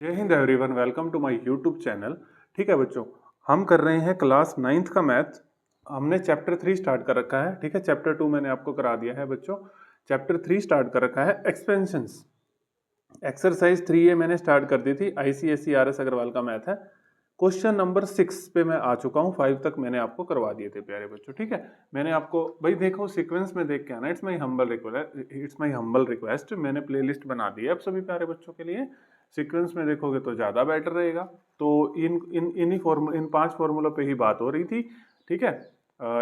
जय Hind everyone, welcome to my YouTube channel. ठीक है बच्चों, हम कर रहे हैं क्लास 9th का मैथ। हमने चैप्टर 3 स्टार्ट कर रखा है। ठीक है, चैप्टर 2 मैंने आपको करा दिया है बच्चों। चैप्टर 3 स्टार्ट कर रखा है, एक्सपेंशंस। एक्सरसाइज 3A मैंने स्टार्ट कर दी थी, ICSE RS अग्रवाल का मैथ है। क्वेश्चन नंबर 6 पे मैं आ चुका हूँ, 5 तक मैंने आपको करवा दिए थे प्यारे बच्चों। ठीक है, मैंने आपको भाई देखो सीक्वेंस में देख के आना। It's my humble request. मैंने प्लेलिस्ट बना दी है अब सभी प्यारे बच्चों के लिए। सीक्वेंस में देखोगे तो ज़्यादा बेटर रहेगा। तो इन 5 फॉर्मूलों पे ही बात हो रही थी। ठीक है,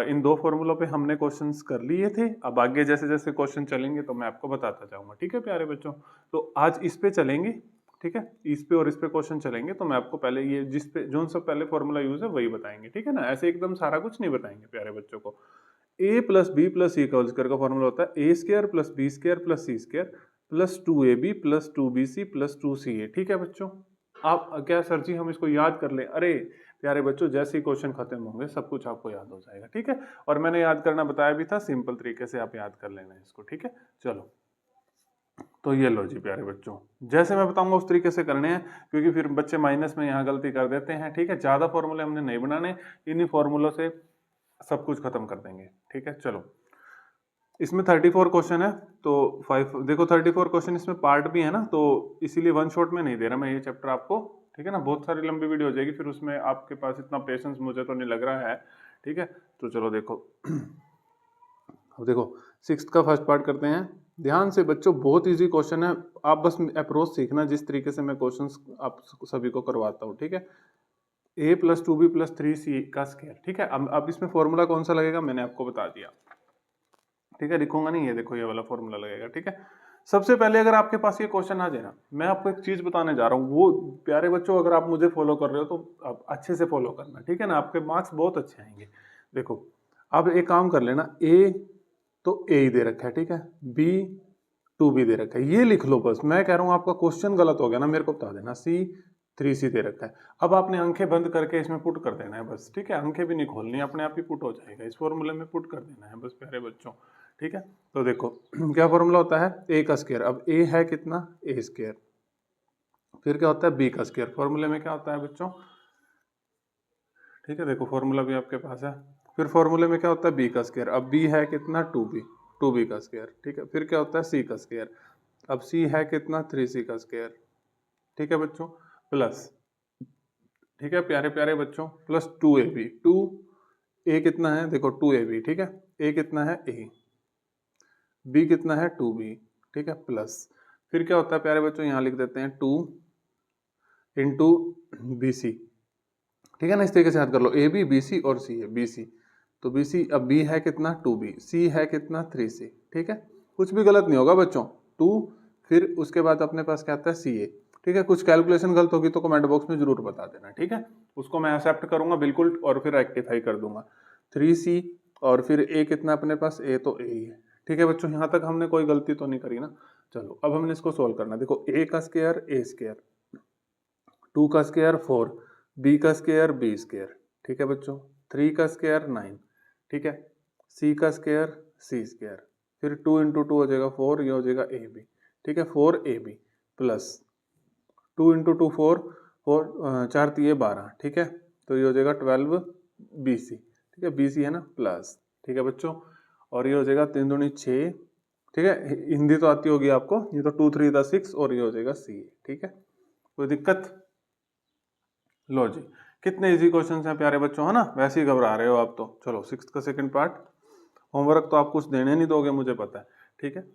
इन 2 फॉर्मूलों पे हमने क्वेश्चंस कर लिए थे। अब आगे जैसे जैसे क्वेश्चन चलेंगे तो मैं आपको बताता जाऊंगा। ठीक है प्यारे बच्चों, तो आज इस पे चलेंगे। ठीक है, इस पे और इस पे क्वेश्चन चलेंगे। तो मैं आपको पहले ये जिस पे जो सब पहले फॉर्मूला यूज है वही बताएंगे। ठीक है ना, ऐसे एकदम सारा कुछ नहीं बताएंगे प्यारे बच्चों को। a plus B plus C का होल स्क्वायर का फॉर्मूला होता है a square plus B square plus C square plus 2ab plus 2bc plus 2ca। ठीक है बच्चों, आप क्या सर जी हम इसको याद कर लें? अरे प्यारे बच्चों, जैसे ही क्वेश्चन खत्म होंगे सब कुछ आपको याद हो जाएगा। ठीक है, और मैंने याद करना बताया भी था, सिंपल तरीके से आप याद कर लेना इसको। ठीक है, चलो तो ये लो जी प्यारे बच्चों, जैसे मैं बताऊंगा उस तरीके से करने हैं, क्योंकि फिर बच्चे माइनस में यहाँ गलती कर देते हैं। ठीक है, ज्यादा फॉर्मूले हमने नहीं बनाने, इन्हीं फॉर्मूलों से सब कुछ खत्म कर देंगे। ठीक है, चलो इसमें 34 क्वेश्चन है। तो 5 देखो 34 क्वेश्चन इसमें पार्ट भी है ना, तो इसीलिए वन शॉट में नहीं दे रहा मैं ये चैप्टर आपको। ठीक है ना, बहुत सारी लंबी वीडियो हो जाएगी, फिर उसमें आपके पास इतना पेशेंस मुझे तो नहीं लग रहा है। ठीक है, तो चलो देखो अब देखो 6th का फर्स्ट पार्ट करते हैं। ध्यान से बच्चों, बहुत इजी क्वेश्चन है। आप बस अप्रोच सीखना जिस तरीके से मैं क्वेश्चंस आप सभी को करवाता हूँ। ठीक है, a plus 2b plus 3c का स्क्वायर। ठीक है, अब इसमें फॉर्मूला कौन सा लगेगा मैंने आपको बता दिया। ठीक है, लिखूंगा नहीं, ये देखो ये वाला फॉर्मूला लगेगा। ठीक है, सबसे पहले अगर आपके पास ये क्वेश्चन आ जाए ना, मैं आपको एक चीज बताने जा रहा हूँ। वो प्यारे बच्चों, अगर आप मुझे फॉलो कर रहे हो तो आप अच्छे से फॉलो करना। ठीक है ना, आपके मार्क्स बहुत अच्छे आएंगे। देखो अब एक काम कर लेना, ए तो ए ही दे रखा है। ठीक है, बी 2b दे रखा है, ये लिख लो बस। मैं कह रहा हूँ आपका क्वेश्चन गलत हो गया ना, मेरे को बता देना। सी 3c दे रखा है। अब आपने आंखें बंद करके इसमें पुट कर देना है बस। ठीक है, आंखें भी नहीं खोलनी, अपने आप ही पुट हो जाएगा। इस फॉर्मूले में पुट कर देना है बस प्यारे बच्चों। ठीक है, तो देखो क्या फॉर्मूला होता है, ए का स्क्वायर। अब ए है कितना, ए स्क्वायर। फिर क्या होता है, बी का स्क्वायर। फॉर्मूले में क्या होता है बच्चों? ठीक है, देखो फॉर्मूला भी आपके पास है। फिर फॉर्मूले में क्या होता है, बी का स्क्वायर। अब बी है कितना, 2b का स्क्वायर। ठीक है, फिर क्या होता है, सी का स्क्वायर। अब सी है कितना, 3c का स्क्वायर। ठीक है बच्चों, प्लस, ठीक है प्यारे प्यारे बच्चों, प्लस 2ab। टू ए कितना है, देखो 2ab। ठीक है, ए कितना है, ए। बी कितना है, 2b। ठीक है, प्लस, फिर क्या होता है प्यारे बच्चों, यहाँ लिख देते हैं 2 इंटू बी सी। ठीक है ना, इस तरीके से याद कर लो, ए बी बी सी और सी है, बी सी। तो बी सी, अब बी है कितना, 2b, सी है कितना, 3c। ठीक है, कुछ भी गलत नहीं होगा बच्चों। 2, फिर उसके बाद अपने पास क्या आता है, सी ए। ठीक है, कुछ कैलकुलेशन गलत होगी तो कमेंट बॉक्स में जरूर बता देना। ठीक है, उसको मैं एक्सेप्ट करूंगा बिल्कुल, और फिर रेक्टिफाई कर दूंगा। 3c और फिर ए कितना अपने पास, ए तो ए ही है। ठीक है बच्चों, यहाँ तक हमने कोई गलती तो नहीं करी ना। चलो अब हमने इसको सोल्व करना। देखो ए का स्क्वायर ए स्क्वायर, 2 का स्क्वायर 4, बी का स्क्वायर बी स्क्वायर। ठीक है बच्चों, 3 का स्क्वायर 9। ठीक है, सी का स्क्वायर सी स्क्वायर। फिर 2 इंटू 2 हो जाएगा 4, ये हो जाएगा ए बी। ठीक है, 4ab प्लस 2 इंटू 2 4, 4 तिये 12। ठीक है, तो ये हो जाएगा 12bc। ठीक है, bc है ना, प्लस। ठीक है बच्चों, और ये हो जाएगा 3 दूनी 6। ठीक है, हिंदी तो आती होगी आपको, ये तो 2 3 6, और ये हो जाएगा सी। ठीक है, कोई दिक्कत? लो जी, कितने इजी क्वेश्चंस हैं प्यारे बच्चों, है ना? वैसे ही घबरा रहे हो आप तो। चलो 6th का सेकंड पार्ट, होमवर्क तो आप कुछ देने नहीं दोगे मुझे पता है। ठीक है,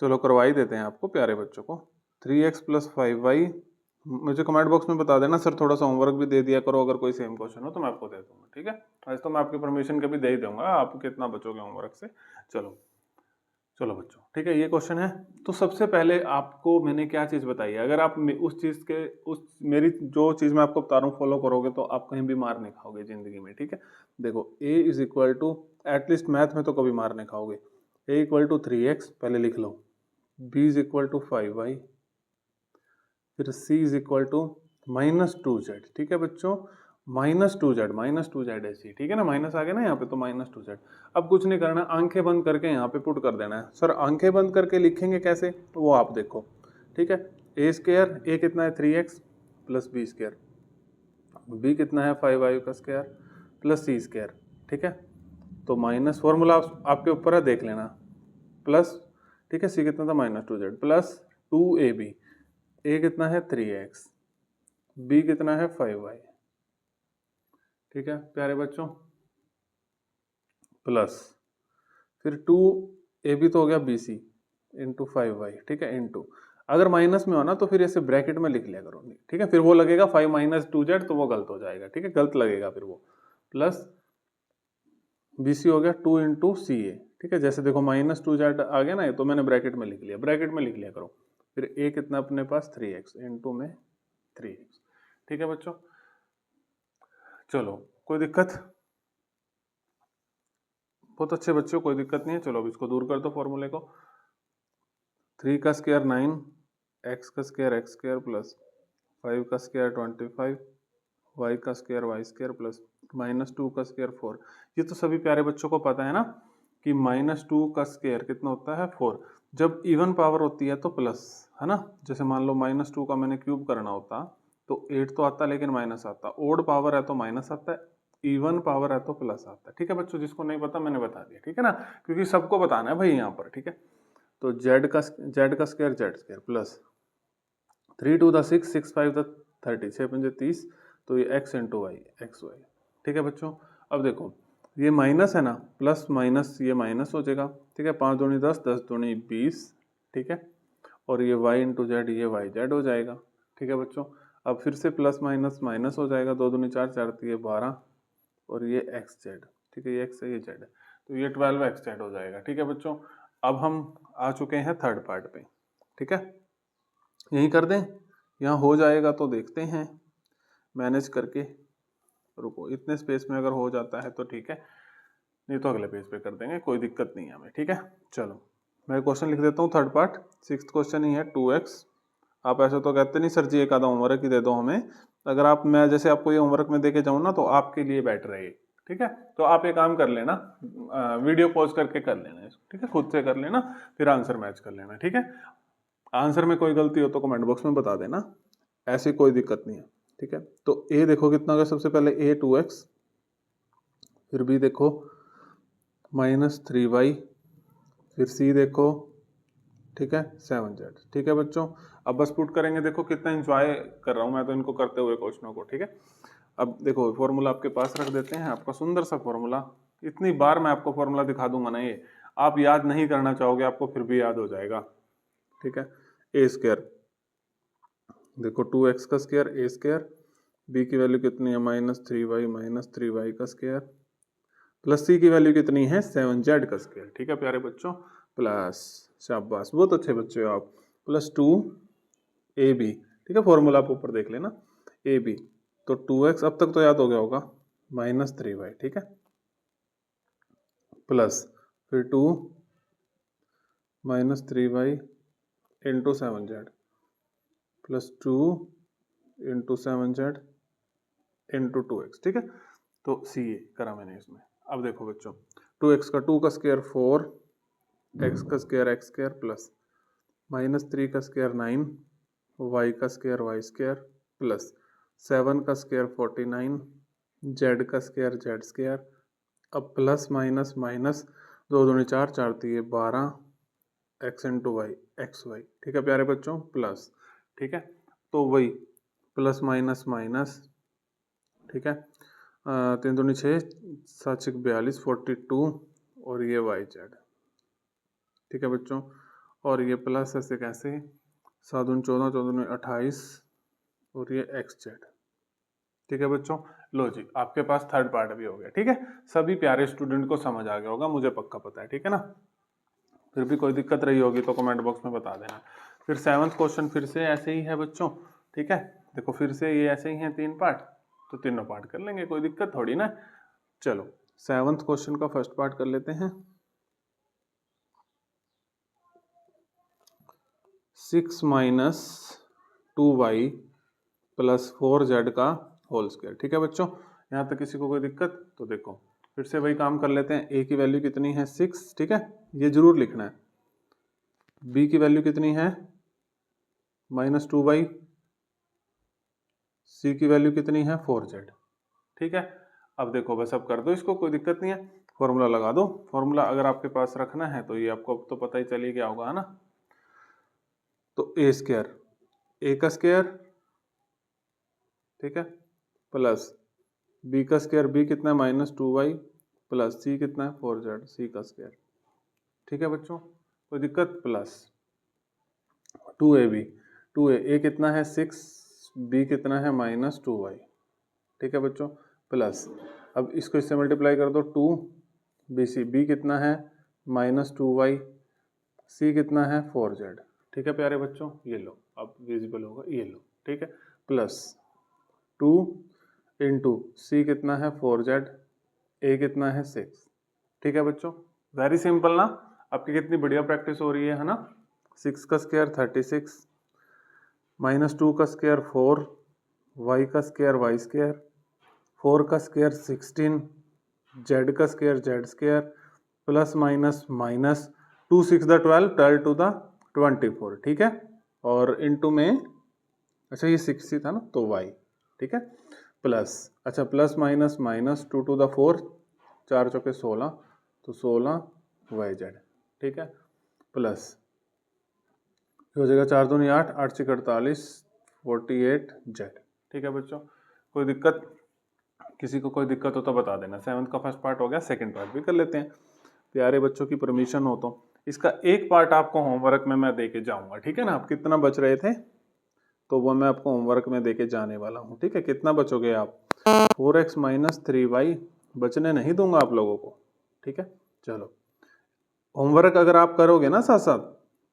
चलो करवा ही देते हैं आपको प्यारे बच्चों को। 3x प्लस 5y, मुझे कमेंट बॉक्स में बता देना सर, थोड़ा सा होमवर्क भी दे दिया करो, अगर कोई सेम क्वेश्चन हो तो मैं आपको दे दूंगा। ठीक है, आज तो मैं आपकी परमिशन के भी दे ही दूंगा, आप कितना बचोगे होमवर्क से। चलो चलो बच्चों, ठीक है, ये क्वेश्चन है। तो सबसे पहले आपको मैंने क्या चीज़ बताई है, अगर आप उस चीज़ के उस मेरी जो चीज़ मैं आपको बता रहा हूँ फॉलो करोगे तो आप कहीं भी मार नहीं खाओगे ज़िंदगी में। ठीक है, देखो a is equal to, at least math में तो कभी मार नहीं खाओगे। a इक्वल टू 3x पहले लिख लो, b is equal to 5y, फिर c is equal to -2z। ठीक है बच्चों, -2z ऐसी। ठीक है ना, माइनस आ गया ना यहाँ पे, तो -2z। अब कुछ नहीं करना, आंखें बंद करके यहाँ पे पुट कर देना है। सर आंखें बंद करके लिखेंगे कैसे, तो वो आप देखो। ठीक है, ए स्क्वायर, ए कितना है 3x plus B square, B कितना है 5y का स्क्वायर प्लस सी स्क्वायर, ठीक है। तो माइनस फॉर्मूला आपके ऊपर है, देख लेना, प्लस, ठीक है, सी कितना था -2z प्लस 2ab, ए कितना है 3x, बी कितना है 5y, ठीक है प्यारे बच्चों, प्लस फिर 2ab तो हो गया bc इंटू 5y, ठीक है, इंटू, अगर माइनस में हो ना तो फिर ऐसे ब्रैकेट में लिख लिया करो, ठीक है, फिर वो लगेगा 5 - 2z तो वो गलत हो जाएगा, ठीक है, गलत लगेगा फिर वो, प्लस bc हो गया 2 इंटू सी ए, ठीक है, जैसे देखो -2z आ गया ना, तो मैंने ब्रैकेट में लिख लिया, ब्रैकेट में लिख लिया करो, फिर a कितना अपने पास 3x इंटू में 3x, ठीक है बच्चों। चलो कोई दिक्कत, बहुत अच्छे बच्चों, कोई दिक्कत नहीं है। चलो अब इसको दूर कर दो फॉर्मूले को, 3 का स्क्वायर 9, x का स्क्वायर x स्क्वायर प्लस 5 का स्क्वायर 25, y का स्क्वायर y स्क्वायर प्लस -2 का स्क्वायर 4। ये तो सभी प्यारे बच्चों को पता है ना कि -2 का स्क्वायर कितना होता है 4। जब इवन पावर होती है तो प्लस, है ना, जैसे मान लो -2 का मैंने क्यूब करना होता तो 8 तो आता लेकिन माइनस आता, ओड पावर है तो माइनस आता है, इवन पावर है तो प्लस आता है, ठीक है बच्चों, जिसको नहीं पता मैंने बता दिया, ठीक है ना, क्योंकि सबको बताना है भाई यहाँ पर, ठीक है। तो z का स्क्वायर z स्क्वायर प्लस 3 2 द 6 6 5 द 30 6 5 30, तो ये x into Y X Y, ठीक है बच्चों। अब देखो ये माइनस है ना, प्लस माइनस ये माइनस हो जाएगा, ठीक है, 5 दूनी 10 10 दूनी 20, ठीक है, और ये y इंटू जेड, ये वाई जेड हो जाएगा, ठीक है बच्चों। अब फिर से प्लस माइनस माइनस हो जाएगा, 2 दूनी 4 4 ये 12, और ये एक्स जेड, ठीक है, ये एक्स है ये जेड है, तो ये 12 एक्स जेड हो जाएगा, ठीक है बच्चों। अब हम आ चुके हैं थर्ड पार्ट पे, ठीक है, यही कर दें, यहाँ हो जाएगा तो देखते हैं मैनेज करके, रुको इतने स्पेस में अगर हो जाता है तो ठीक है, नहीं तो अगले पेज पे कर देंगे, कोई दिक्कत नहीं है हमें, ठीक है। चलो मैं क्वेश्चन लिख देता हूँ, थर्ड पार्ट 6th क्वेश्चन ही है 2x। आप ऐसे तो कहते नहीं सर जी एक आधा होमवर्क ही दे दो हमें, अगर आप, मैं जैसे आपको ये होमवर्क में देके जाऊँ ना तो आपके लिए बेटर है ये, ठीक है। तो आप ये काम कर लेना, वीडियो पॉज करके कर लेना इसको, ठीक है, खुद से कर लेना, फिर आंसर मैच कर लेना, ठीक है। आंसर में कोई गलती हो तो कमेंट बॉक्स में बता देना, ऐसी कोई दिक्कत नहीं है, ठीक है। तो ए देखो कितना होगा, सबसे पहले ए 2x, फिर बी देखो -3y, फिर सी देखो, ठीक है 7z, ठीक है बच्चों। अब बस पुट करेंगे, देखो कितना एंजॉय कर रहा हूँ मैं तो इनको करते हुए क्वेश्चनों को, ठीक है। अब देखो फॉर्मूला आपके पास रख देते हैं, आपका सुंदर सा फॉर्मूला, इतनी बार मैं आपको फॉर्मूला दिखा दूंगा ना, ये आप याद नहीं करना चाहोगे, आपको फिर भी याद हो जाएगा, ठीक है। ए स्क्वायर देखो 2x का स्क्वायर ए स्क्वायर, बी की वैल्यू कितनी है -3y का स्क्वायर, प्लस सी की वैल्यू कितनी है 7z का स्क्वायर, ठीक है प्यारे बच्चों, प्लस, शाबाश बहुत अच्छे बच्चे हो आप, प्लस 2ab, ठीक है, फॉर्मूला आप ऊपर देख लेना, ab तो 2x अब तक तो याद हो गया होगा, -3y, ठीक है, प्लस फिर 2 -3y into 7z plus 2 into 7z into 2x, ठीक है। तो सी ए करा मैंने इसमें। अब देखो बच्चों 2x का 2 का स्क्वायर 4, x का स्क्वायर x स्क्वायर प्लस -3 का स्क्वायर 9, y का स्क्वायर y स्क्वायर प्लस 7 का स्क्वायर 49, z का स्क्वायर z स्क्वायर, अब प्लस माइनस माइनस 2 दूनी 4 4 तीन 12, x into Y X Y, ठीक है प्यारे बच्चों, प्लस, ठीक है, तो वही प्लस माइनस माइनस, ठीक है, 3 दूनी 6 7 6 42 42, और ये वाई जेड, ठीक है बच्चों, और ये प्लस ऐसे कैसे 7 दूनी 14 14 दूनी 28, और ये एक्स जेड, ठीक है बच्चों। लो जी आपके पास थर्ड पार्ट भी हो गया, ठीक है, सभी प्यारे स्टूडेंट को समझ आ गया होगा, मुझे पक्का पता है, ठीक है ना। फिर भी कोई दिक्कत रही होगी तो कमेंट बॉक्स में बता देना। फिर 7th क्वेश्चन फिर से ऐसे ही है बच्चों, ठीक है, देखो फिर से ये ऐसे ही हैं 3 पार्ट, तो तीनों पार्ट कर लेंगे, कोई दिक्कत थोड़ी ना। चलो 7th क्वेश्चन का फर्स्ट पार्ट कर लेते हैं, 6 - 2y प्लस 4z का होल स्क्वायर, ठीक है बच्चों, यहाँ तक किसी को कोई दिक्कत? तो देखो फिर से वही काम कर लेते हैं, a की वैल्यू कितनी है 6, ठीक है, ये जरूर लिखना है, b की वैल्यू कितनी है -2y, c की वैल्यू कितनी है 4z। ठीक है, अब देखो बस अब कर दो इसको, कोई दिक्कत नहीं है, फॉर्मूला लगा दो। फॉर्मूला अगर आपके पास रखना है तो ये आपको अब तो पता ही चलिए क्या होगा, है ना। तो ए स्क्वायर, ए का स्क्वायर, ठीक है, प्लस बी का स्क्वायर, बी कितना है -2y, प्लस सी कितना है 4z, सी का स्क्वायर। ठीक है बच्चों, कोई दिक्कत, प्लस 2ab, 2a, ए कितना है 6, बी कितना है -2y। ठीक है बच्चों, प्लस अब इसको इससे मल्टीप्लाई कर दो 2bc, बी कितना है -2y, सी कितना है 4z। ठीक है प्यारे बच्चों, ये लो अब विजिबल होगा, ये लो, ठीक है, प्लस 2 इंटू सी कितना है 4z, ए कितना है 6। ठीक है बच्चों, वेरी सिंपल ना, आपकी कितनी बढ़िया प्रैक्टिस हो रही है ना। 6 का स्क्वायर 36, -2 का स्क्वायर 4, y का स्क्वायर y स्क्वायर, 4 का स्क्वायर 16, z का square z square, plus minus minus 2 6 द 12, 12 टू द 24। ठीक है, और इनटू में, अच्छा ये 6 ही था ना तो y। ठीक है, प्लस, अच्छा प्लस माइनस माइनस 2 टू द 4, 4 चौके 16, तो 16 yz। ठीक है, प्लस हो जाएगा 4 दूनी 8, 8 से 48, 48z। ठीक है बच्चों, कोई दिक्कत, किसी को कोई दिक्कत हो तो बता देना। 7th का फर्स्ट पार्ट हो गया, सेकंड पार्ट भी कर लेते हैं, प्यारे बच्चों की परमिशन हो तो। इसका एक पार्ट आपको होमवर्क में मैं देके जाऊंगा, ठीक है ना। आप कितना बच रहे थे तो वो मैं आपको होमवर्क में देके जाने वाला हूँ। ठीक है, कितना बचोगे आप, 4x - 3y, बचने नहीं दूंगा आप लोगों को। ठीक है, चलो होमवर्क अगर आप करोगे ना साथ साथ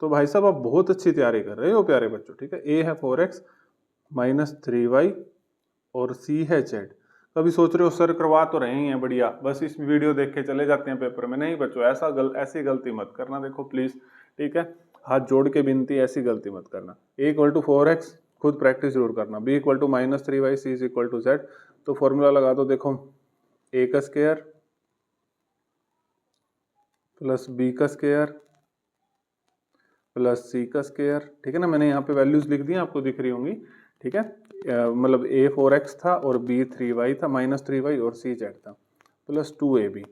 तो भाई साहब आप बहुत अच्छी तैयारी कर रहे हो प्यारे बच्चों। ठीक है, a है 4x - 3y और c है z। कभी सोच रहे हो सर करवा तो रहे ही हैं बढ़िया, बस इस वीडियो देख के चले जाते हैं पेपर में। नहीं बच्चों, ऐसी गलती मत करना, देखो प्लीज, ठीक है, हाथ जोड़ के विनती, ऐसी गलती मत करना। a = 4x, खुद प्रैक्टिस जरूर करना। b = -3y, c = z। तो फॉर्मूला लगा दो, देखो a का स्क्वायर प्लस b का स्क्वायर प्लस c का स्क्वायर। ठीक है ना, मैंने यहाँ पे वैल्यूज लिख दी, आपको दिख रही होंगी। ठीक है, मतलब a 4x था और b 3y था, -3y और c z था, प्लस 2ab,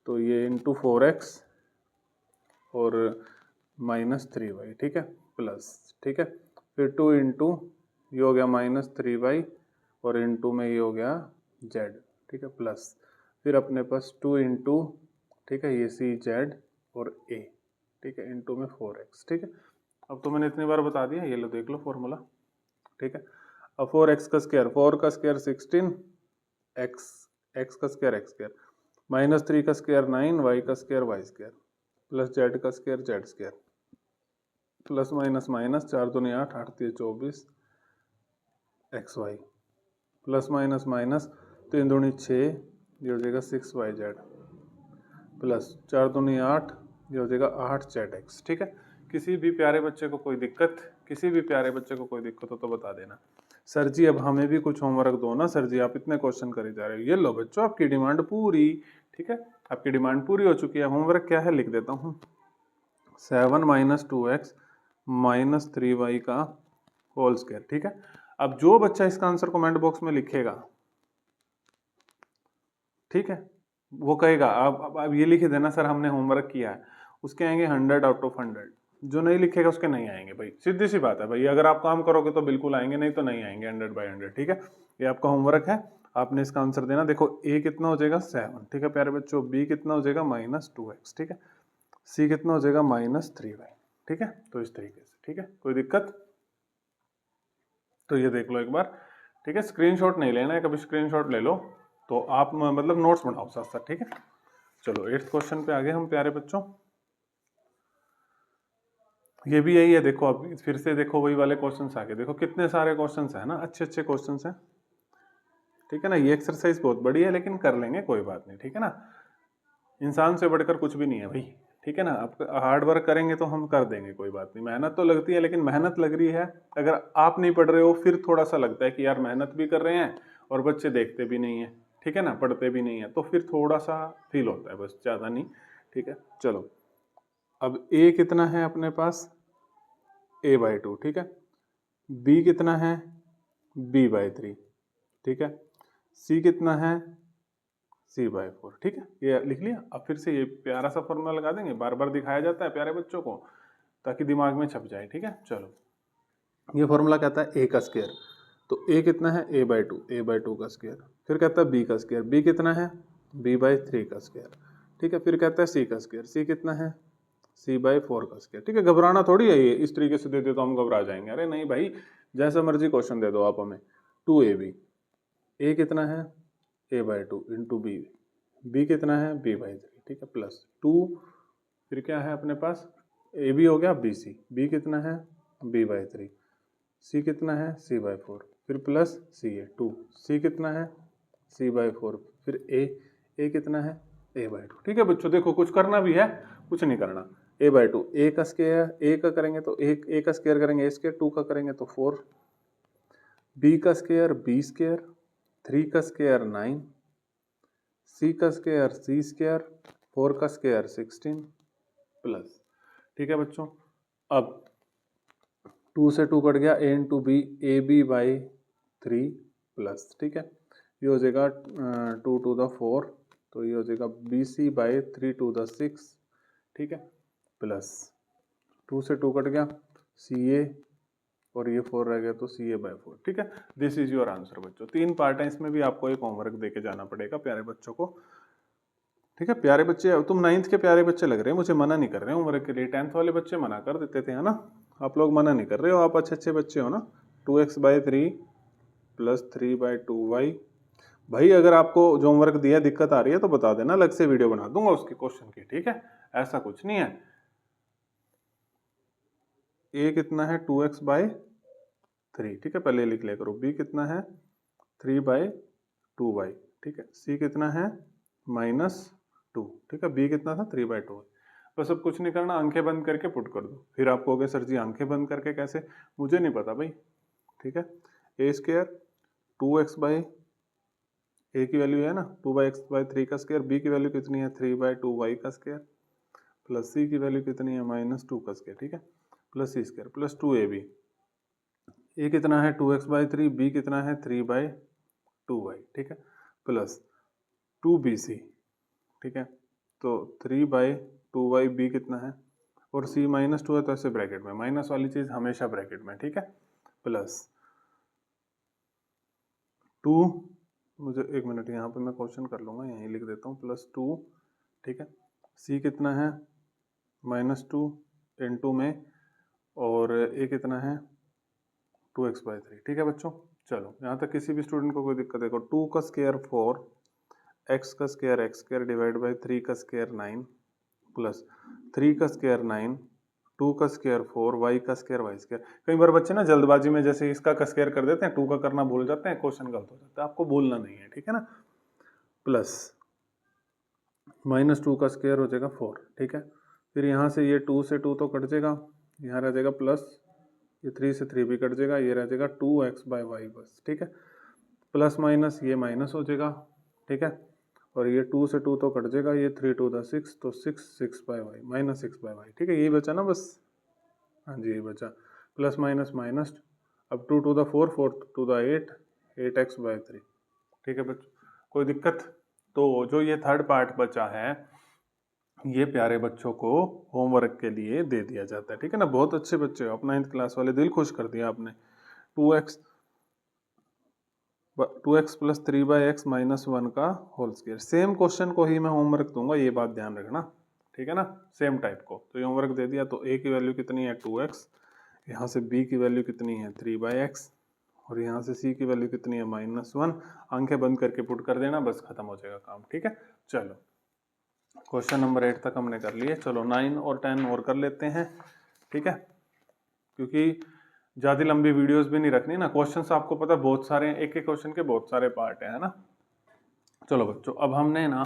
तो ये इंटू 4x और -3y। ठीक है, प्लस, ठीक है, फिर 2 इंटू ये हो गया -3y और इंटू में ये हो गया z। ठीक है, प्लस फिर अपने पास 2 इंटू, ठीक है, ये c z और a। ठीक है, इंटू में 4x। ठीक है, अब तो मैंने इतनी बार बता दिया, ये लो देख लो फॉर्मूला। ठीक है, अब 4x का स्क्वायर, 4 का स्क्वायर 16, x का स्क्वायर x स्क्वायर, -3 का स्क्वायर 9, y का square y square, plus z का square z square, plus minus minus 4 दूनी 8, 8 3 24 xy, प्लस माइनस माइनस 3 दूनी 6, ये हो जाएगा 6yz, प्लस 4 दूनी 8, ये हो जाएगा 8zx। ठीक है, किसी भी प्यारे बच्चे को कोई दिक्कत, किसी भी प्यारे बच्चे को कोई दिक्कत हो तो बता देना। सर जी अब हमें भी कुछ होमवर्क दो ना सर जी, आप इतने क्वेश्चन करे जा रहे हो। ये लो बच्चों आपकी डिमांड पूरी। ठीक है, आपकी डिमांड पूरी हो चुकी है। होमवर्क क्या है लिख देता हूँ, 7 - 2x - 3y का होल स्क्वायर। ठीक है, अब जो बच्चा इसका आंसर कमेंट बॉक्स में लिखेगा, ठीक है, वो कहेगा अब ये लिख देना सर हमने होमवर्क किया है, उसके आएंगे 100 आउट ऑफ 100। जो नहीं लिखेगा उसके नहीं आएंगे भाई, सीधी सी बात है भाई। अगर आप काम करोगे तो बिल्कुल आएंगे, नहीं तो नहीं आएंगे 100/100। ठीक है, ये आपका होमवर्क है, आपने इसका आंसर देना। देखो a कितना हो जाएगा 7। ठीक है प्यारे बच्चों, b कितना हो जाएगा -2x। ठीक है, c कितना हो जाएगा -3y। ठीक है, तो इस तरीके से। ठीक है, कोई दिक्कत, तो ये देख लो एक बार। ठीक है, स्क्रीनशॉट नहीं लेना है, कभी स्क्रीनशॉट ले लो तो आप मतलब नोट्स बनाओ साथ साथ। ठीक है, चलो 8th क्वेश्चन पे आगे हम प्यारे बच्चों। ये भी यही है, देखो अब फिर से देखो वही वाले क्वेश्चंस आगे, देखो कितने सारे क्वेश्चंस हैं ना, अच्छे अच्छे क्वेश्चंस हैं। ठीक है ना, ये एक्सरसाइज बहुत बड़ी है लेकिन कर लेंगे, कोई बात नहीं। ठीक है ना, इंसान से बढ़कर कुछ भी नहीं है भाई। ठीक है ना, आप हार्ड वर्क करेंगे तो हम कर देंगे, कोई बात नहीं। मेहनत तो लगती है, लेकिन मेहनत लग रही है, अगर आप नहीं पढ़ रहे हो फिर थोड़ा सा लगता है कि यार मेहनत भी कर रहे हैं और बच्चे देखते भी नहीं है, ठीक है ना, पढ़ते भी नहीं है, तो फिर थोड़ा सा फील होता है, बस ज़्यादा नहीं। ठीक है, चलो अब a कितना है अपने पास, a/2। ठीक है, बी कितना है, b/3, ठीक है। सी कितना है, c/4, ठीक है। ये लिख लिया। अब फिर से ये प्यारा सा फॉर्मूला लगा देंगे, बार बार दिखाया जाता है प्यारे बच्चों को ताकि दिमाग में छप जाए, ठीक है। चलो, ये फॉर्मूला कहता है a का स्क्वायर, तो a कितना है, a/2 का स्क्वायर। फिर कहता है b का स्क्वायर, b कितना है, b/3 का स्क्वायर, ठीक है। फिर कहता है c का स्क्वायर, c कितना है, c/4 का स्क्वायर, ठीक है। घबराना थोड़ी है, ये इस तरीके से दे दे तो हम घबरा जाएंगे, अरे नहीं भाई, जैसा मर्जी क्वेश्चन दे दो आप हमें। 2ab, a कितना है, a/2 इंटू b, b कितना है, b/3, ठीक है, प्लस 2, फिर क्या है अपने पास, ab हो गया, bc, b कितना है, b/3, c कितना है, c/4, फिर प्लस c है 2, c कितना है, c/4, फिर a कितना है, a/2, ठीक है बच्चों। देखो कुछ करना भी है, कुछ नहीं करना। a/2, a का स्क्वायर, a का करेंगे तो a का स्क्वायर करेंगे, a स्क्वायर, 2 का करेंगे तो 4, b का स्क्वायर, b स्क्वायर, 3 का स्क्वायर 9, c का स्क्वायर, c स्क्वायर, 4 का स्क्वायर 16 प्लस, ठीक है बच्चों। अब 2 से 2 कट गया, a into B, ab/3 plus, ठीक है। ये हो जाएगा 2 to the 4, तो ये हो जाएगा bc/3 to the 6, ठीक है, प्लस 2 से 2 कट गया, ca, और ये 4 रह गया तो ca/4, ठीक है। दिस इज योर आंसर बच्चों। 3 पार्ट है, इसमें भी आपको एक होमवर्क देके जाना पड़ेगा प्यारे बच्चों को, ठीक है। प्यारे बच्चे, तुम 9th के प्यारे बच्चे लग रहे हैं, मुझे मना नहीं कर रहे हैं होमवर्क के लिए। 10th वाले बच्चे मना कर देते थे, है ना। आप लोग मना नहीं कर रहे हो, आप अच्छे बच्चे हो ना। 2x/3 plus 3/2y। भाई अगर आपको जो होमवर्क दिया दिक्कत आ रही है तो बता देना, अलग से वीडियो बना दूंगा उसके क्वेश्चन की, ठीक है। ऐसा कुछ नहीं है। a कितना है, 2x/3, ठीक है, पहले लिख लिया करो। b कितना है, 3/2y, ठीक है। c कितना है, -2, ठीक है। b कितना था, 3/2। बस अब कुछ नहीं करना, आंखें बंद करके पुट कर दो। फिर आप कहोगे सर जी आंखें बंद करके कैसे, मुझे नहीं पता भाई, ठीक है। a स्क्वायर 2x/ a की वैल्यू है ना 2/x/3 का स्क्वायर, b की वैल्यू कितनी है, 3/2y का स्क्वायर, प्लस c की वैल्यू कितनी है, -2 का स्क्वायर, ठीक है, plus c square, plus 2ab। a कितना है, 2x/3, b कितना है, 3/2y, ठीक है, प्लस 2bc, ठीक है। तो 3/2y, b कितना है, और c -2 है तो ऐसे ब्रैकेट में, माइनस वाली चीज हमेशा ब्रैकेट में, ठीक है, प्लस 2, मुझे 1 मिनट यहाँ पे मैं क्वेश्चन कर लूँगा, यहीं लिख देता हूँ, +2, ठीक है। c कितना है, -2 इंटू में, और a कितना है, 2x/3, ठीक है बच्चों। चलो यहाँ तक किसी भी स्टूडेंट को कोई दिक्कत है? 2 का स्क्वायर 4, x का स्क्वायर x² डिवाइड बाई 3 का स्क्वायर 9, प्लस 3 का स्क्वायर 9, 2 का स्क्वायर 4, y का स्क्वायर y²। कई बार बच्चे ना जल्दबाजी में जैसे इसका स्क्वायर कर देते हैं, 2 का करना भूल जाते हैं, क्वेश्चन गलत हो जाता है। आपको भूलना नहीं है, ठीक है ना। प्लस -2 का स्क्वायर हो जाएगा 4, ठीक है। फिर यहाँ से ये 2 से 2 तो कट जाएगा, यहाँ रह जाएगा प्लस, ये 3 से 3 भी कट जाएगा, ये रह जाएगा 2x/y बस, ठीक है। प्लस माइनस ये माइनस हो जाएगा, ठीक है। और ये 2 से 2 तो कट जाएगा, ये 3 to the 6, तो 6/y, -6/y, ठीक है। यही बचा ना बस, हाँ जी यही बचा, प्लस माइनस माइनस, अब 2 to the 4, 4 to the 8, 8x/3, ठीक है बच्चों, कोई दिक्कत? तो जो ये थर्ड पार्ट बचा है, ये प्यारे बच्चों को होमवर्क के लिए दे दिया जाता है, ठीक है ना। बहुत अच्छे बच्चे हो आप, 9th क्लास वाले, दिल खुश कर दिया आपने। 2x प्लस 3/x -1 का होल स्क्वायर। सेम क्वेश्चन को ही मैं होमवर्क दूंगा, ये बात ध्यान रखना, ठीक है ना, सेम टाइप को। तो ये होमवर्क दे दिया, तो a की वैल्यू कितनी है, 2x, यहाँ से b की वैल्यू कितनी है, 3/x, और यहाँ से c की वैल्यू कितनी है, -1। आंखें बंद करके पुट कर देना, बस खत्म हो जाएगा काम, ठीक है। चलो क्वेश्चन नंबर 8 तक हमने कर लिए। चलो 9 और 10 और कर लेते हैं, ठीक है, क्योंकि ज़्यादा लंबी वीडियोस भी नहीं रखनी ना। क्वेश्चंस आपको पता है बहुत सारे हैं, एक एक क्वेश्चन के बहुत सारे पार्ट हैं, है ना। चलो बच्चों, अब हमने ना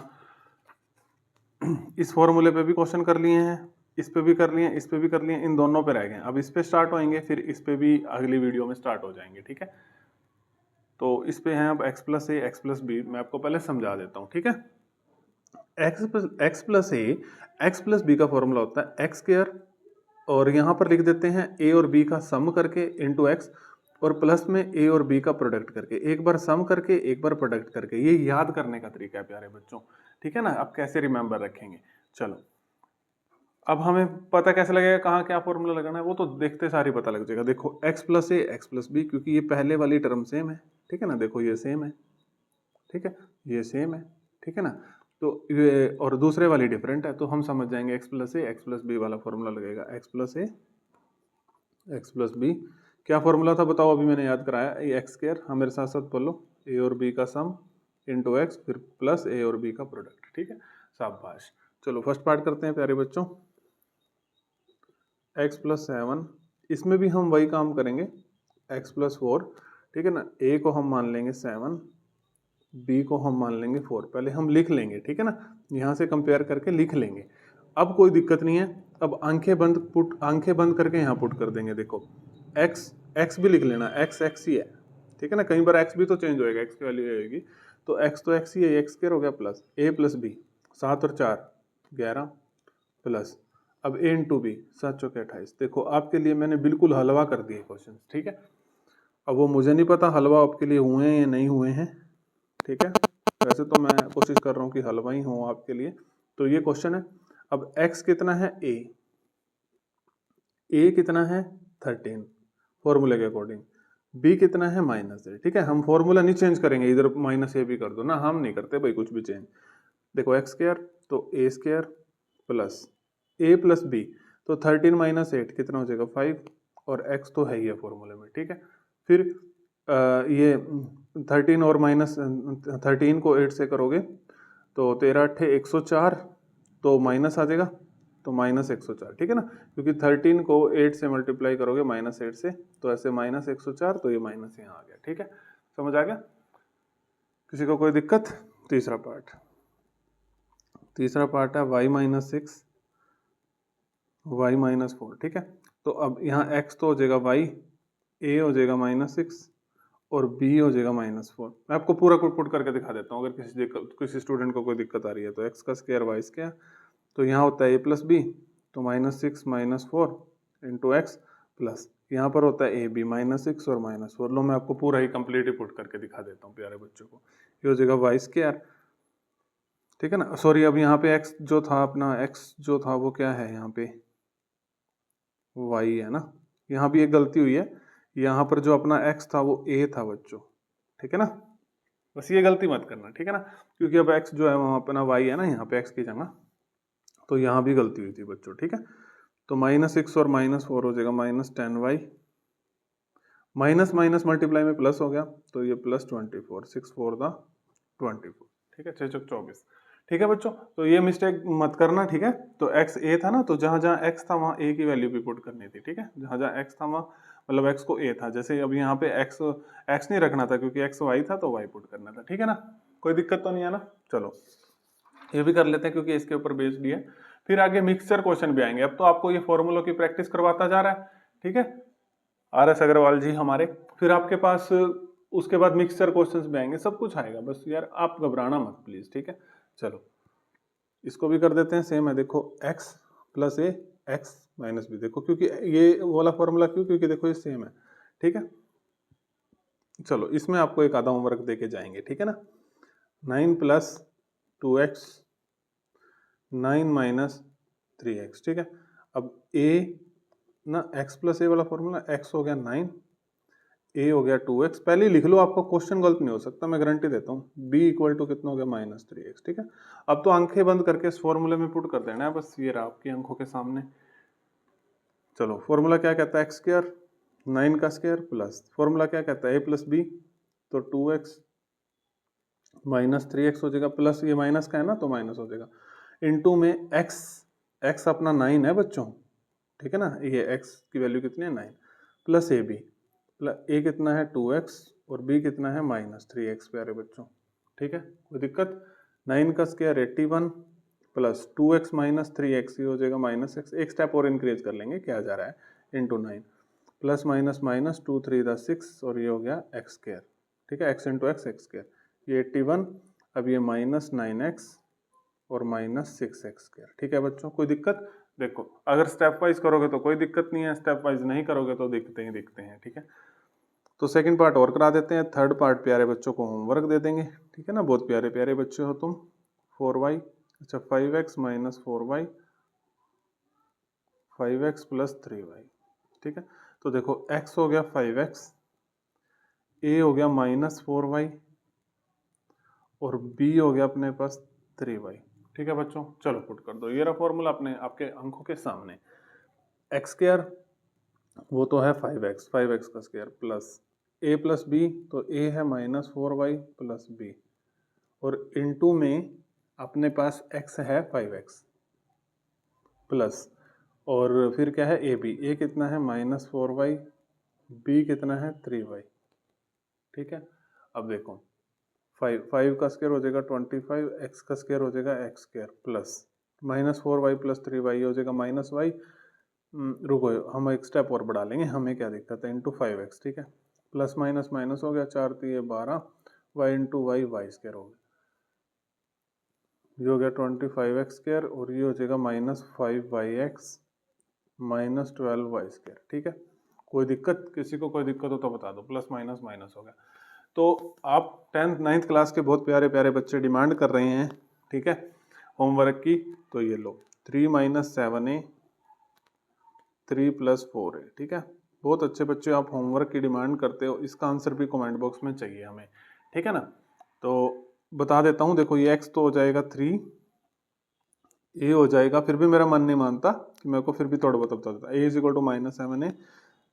इस फॉर्मूले पे भी क्वेश्चन कर लिए हैं, इस पे भी कर लिए हैं, इस पे भी कर लिए हैं, इन दोनों पे रह गए। अब इस पे स्टार्ट होएंगे, फिर इस पे भी अगली वीडियो में स्टार्ट हो जाएंगे, ठीक है। तो इस पे हैं अब x + a x + b, मैं आपको पहले समझा देता हूँ, ठीक है। x + a x + b का फॉर्मूला होता है x², और यहाँ पर लिख देते हैं a और b का सम करके इंटू x, और प्लस में ए और बी का प्रोडक्ट करके, एक बार सम करके एक बार प्रोडक्ट करके। ये याद करने का तरीका है प्यारे बच्चों, ठीक है ना। अब कैसे रिमेंबर रखेंगे, चलो अब हमें पता कैसे लगेगा कहाँ क्या फॉर्मूला लगाना है, वो तो देखते सारी पता लग जाएगा। देखो x प्लस ए एक्स प्लस बी, क्योंकि ये पहले वाली टर्म सेम है, ठीक है ना। देखो ये सेम है, ठीक है, ये सेम है, ठीक है ना। तो ये और दूसरे वाली डिफरेंट है, तो हम समझ जाएंगे x प्लस ए एक्स प्लस बी वाला फॉर्मूला लगेगा। x प्लस ए एक्स प्लस बी क्या फॉर्मूला था बताओ, अभी मैंने याद कराया, ये एक्स स्क्वायर, हाँ मेरे साथ साथ बोलो, ए और बी का सम इंटू एक्स, फिर प्लस ए और बी का प्रोडक्ट, ठीक है, शाबाश। चलो फर्स्ट पार्ट करते हैं प्यारे बच्चों। x प्लस 7, इसमें भी हम वही काम करेंगे, x प्लस 4, ठीक है ना। a को हम मान लेंगे 7, b को हम मान लेंगे 4, पहले हम लिख लेंगे, ठीक है ना, यहाँ से कंपेयर करके लिख लेंगे। अब कोई दिक्कत नहीं है, अब आंखें बंद करके यहाँ पुट कर देंगे। देखो x भी लिख लेना, x ही है, ठीक है ना। कई बार x भी तो चेंज होएगा, x की वैल्यू होगी, तो x तो x ही है, x स्क्वायर हो गया प्लस a प्लस b, 7 और 4 11 प्लस अब a इंटू बी, 7 चौके 28। देखो आपके लिए मैंने बिल्कुल हलवा कर दिए क्वेश्चन, ठीक है। अब वो मुझे नहीं पता हलवा आपके लिए हुए हैं या नहीं हुए हैं, ठीक है। वैसे तो मैं कोशिश कर रहा हूँ कि हलवा ही हो आपके लिए। तो ये क्वेश्चन है, अब x कितना है, a कितना है 13 फॉर्मूले के अकॉर्डिंग, b कितना है -a, ठीक है। हम फॉर्मूला नहीं चेंज करेंगे, इधर -a भी कर दो ना, हम नहीं करते भाई कुछ भी चेंज। देखो x स्क्वायर तो a square plus a plus B, तो 13 माइनस 8 कितना हो जाएगा 5, और x तो है ही है फॉर्मूले में, ठीक है। फिर ये 13 और माइनस 13 को 8 से करोगे तो 13 8 104, तो माइनस आ जाएगा, तो -104, ठीक है ना, क्योंकि 13 को 8 से मल्टीप्लाई करोगे -8 से, तो ऐसे -104, तो ये माइनस यहाँ आ गया, ठीक है। समझ आ गया, किसी को कोई दिक्कत। तीसरा पार्ट है y-6 y-4, ठीक है। तो अब यहाँ x तो हो जाएगा y, a हो जाएगा -6 और b हो जाएगा -4। मैं आपको पूरा पुट करके दिखा देता हूँ, अगर किसी स्टूडेंट को कोई दिक्कत आ रही है। तो x का स्क्वायर y स्क्वायर, तो यहाँ होता है a प्लस बी, तो -6 -4 इंटू एक्स, प्लस यहाँ पर होता है a b -6 और -4। लो मैं आपको पूरा ही कंप्लीट ही पुट करके दिखा देता हूँ प्यारे बच्चों को। ये हो जाएगा y स्क्वायर, ठीक है ना। सॉरी, अब यहाँ पे x जो था अपना, x जो था वो क्या है यहाँ पे y है ना। यहाँ भी एक गलती हुई है, यहाँ पर जो अपना x था वो a था बच्चों, ठीक है ना। बस ये गलती मत करना, ठीक है ना, क्योंकि अब x जो है वहाँ अपना y है ना, यहाँ पे x की जगह, तो यहाँ भी गलती हुई थी बच्चों, ठीक है। तो -6 और -4 हो जाएगा -10y, माइनस माइनस मल्टीप्लाई में प्लस हो गया, तो ये +24, 6 4 दा 24, ठीक है, 6 चौक 24, ठीक है बच्चों। तो ये मिस्टेक मत करना, ठीक है। तो x a था ना, तो जहां जहां x था वहां a की वैल्यू भी पुट करनी थी, ठीक है। जहां जहां x था वहां मतलब x को a था, जैसे अब यहाँ पे x नहीं रखना था, क्योंकि x y था तो y पुट करना था, ठीक है ना। कोई दिक्कत तो नहीं है ना। चलो ये भी कर लेते हैं, क्योंकि इसके ऊपर बेस्ड भी है। फिर आगे मिक्सचर क्वेश्चन भी आएंगे। अब तो आपको ये फॉर्मूलों की प्रैक्टिस करवाता जा रहा है, ठीक है, RS अग्रवाल जी हमारे। फिर आपके पास उसके बाद मिक्सचर क्वेश्चंस भी आएंगे, सब कुछ आएगा, बस यार आप घबराना मत प्लीज, ठीक है। चलो इसको भी कर देते हैं, सेम है। देखो x plus a x minus B, देखो क्योंकि ये वाला फॉर्मूला क्यों, क्योंकि देखो ये सेम है, ठीक है। चलो इसमें आपको एक आधा होमवर्क देके जाएंगे, ठीक है ना। 9 प्लस 2x 9 माइनस 3x, ठीक है। अब a ना, x प्लस a वाला फॉर्मूला, x हो गया 9, a हो गया 2x, पहले ही लिख लो, आपको क्वेश्चन गलत नहीं हो सकता, मैं गारंटी देता हूँ। b इक्वल टू कितना हो गया -3x, ठीक है। अब तो आंखें बंद करके इस फॉर्मूले में पुट कर देना है, बस ये रहा आपकी आंखों के सामने। चलो फॉर्मूला क्या कहता है, x स्क्वायर 9 का स्क्वायर प्लस फॉर्मूला क्या कहता है a प्लस बी, तो 2x -3x हो जाएगा, प्लस ये माइनस का है ना तो माइनस हो जाएगा, इनटू में x अपना 9 है बच्चों, ठीक है ना। ये x की वैल्यू कितनी है 9, प्लस ए बी, a कितना है 2x और b कितना है -3x प्यारे बच्चों, ठीक है। कोई दिक्कत। 9 का स्क्वायर 81 प्लस 2x -3x, ये हो जाएगा -x, एक स्टेप और इंक्रीज कर लेंगे, क्या जा रहा है इंटू 9, प्लस माइनस माइनस 2 3 दा 6, और ये हो गया x स्क्वायर, ठीक है, x into x x square, ये 81, अब ये -9x और -6x स्क्वायर, ठीक है बच्चों। कोई दिक्कत। देखो अगर स्टेप वाइज करोगे तो कोई दिक्कत नहीं है, स्टेप वाइज नहीं करोगे तो दिखते हैं, ठीक है। तो सेकंड पार्ट और करा देते हैं, थर्ड पार्ट प्यारे बच्चों को होमवर्क दे देंगे, ठीक है ना। बहुत प्यारे प्यारे बच्चे हो तुम। 4y, अच्छा 5x minus 4y, 5x plus 3y, ठीक है। तो देखो x हो गया 5x, a हो गया माइनस 4y और b हो गया अपने पास 3y, ठीक है बच्चों। चलो पुट कर दो, ये रहा फॉर्मूला अपने आपके अंकों के सामने। एक्स स्क्वायर वो तो है 5x, 5x का square plus a plus B, तो a है माइनस 4y प्लस b, और इनटू में अपने पास x है 5x प्लस, और फिर क्या है ए बी, ए कितना है माइनस 4y, बी कितना है 3y, ठीक है। अब देखो 5 का स्क्वायर हो जाएगा 25, x का स्क्वायर हो जाएगा x square plus minus 4y plus 3y हो जाएगा माइनस y, रुको हम एक स्टेप और बढ़ा लेंगे, हमें क्या दिक्कत है, इंटू 5x, ठीक है। प्लस माइनस माइनस हो गया, 4 3 12, y into Y, Y square हो गया, ये हो गया 25x स्क्वायर, और ये हो जाएगा minus 5y(x) minus 12y square, ठीक है। कोई दिक्कत, किसी को कोई दिक्कत हो तो बता दो, प्लस माइनस माइनस हो गया। तो आप 10th 9th क्लास के बहुत प्यारे प्यारे बच्चे डिमांड कर रहे हैं, ठीक है, होमवर्क की, तो ये लो 3 माइनस 7a 3 प्लस 4a, ठीक है। बहुत अच्छे बच्चे, आप होमवर्क की डिमांड करते हो, इसका आंसर भी कमेंट बॉक्स में चाहिए हमें, ठीक है ना। तो बता देता हूँ, देखो ये x तो हो जाएगा 3, a हो जाएगा, फिर भी मेरा मन नहीं मानता कि मेरे को फिर भी थोड़ा बहुत बता देता, a is equal to minus 7a,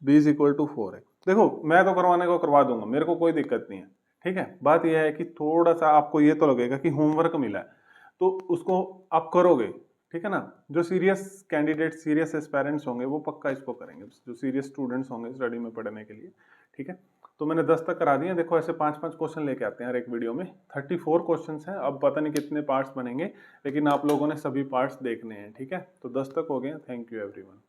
b is equal to 4a। देखो मैं तो करवाने को करवा दूंगा, मेरे को कोई दिक्कत नहीं है, ठीक है। बात यह है कि थोड़ा सा आपको ये तो लगेगा कि होमवर्क मिला है तो उसको आप करोगे, ठीक है ना। जो सीरियस कैंडिडेट, सीरियस एस्पायरेंट्स होंगे वो पक्का इसको करेंगे, जो सीरियस स्टूडेंट्स होंगे स्टडी में पढ़ने के लिए, ठीक है। तो मैंने 10 तक करा दिए, देखो ऐसे 5-5 क्वेश्चन लेके आते हैं हर एक वीडियो में, 34 क्वेश्चंस हैं, अब पता नहीं कितने पार्ट्स बनेंगे, लेकिन आप लोगों ने सभी पार्ट्स देखने हैं, ठीक है। तो 10 तक हो गए, थैंक यू एवरीवन।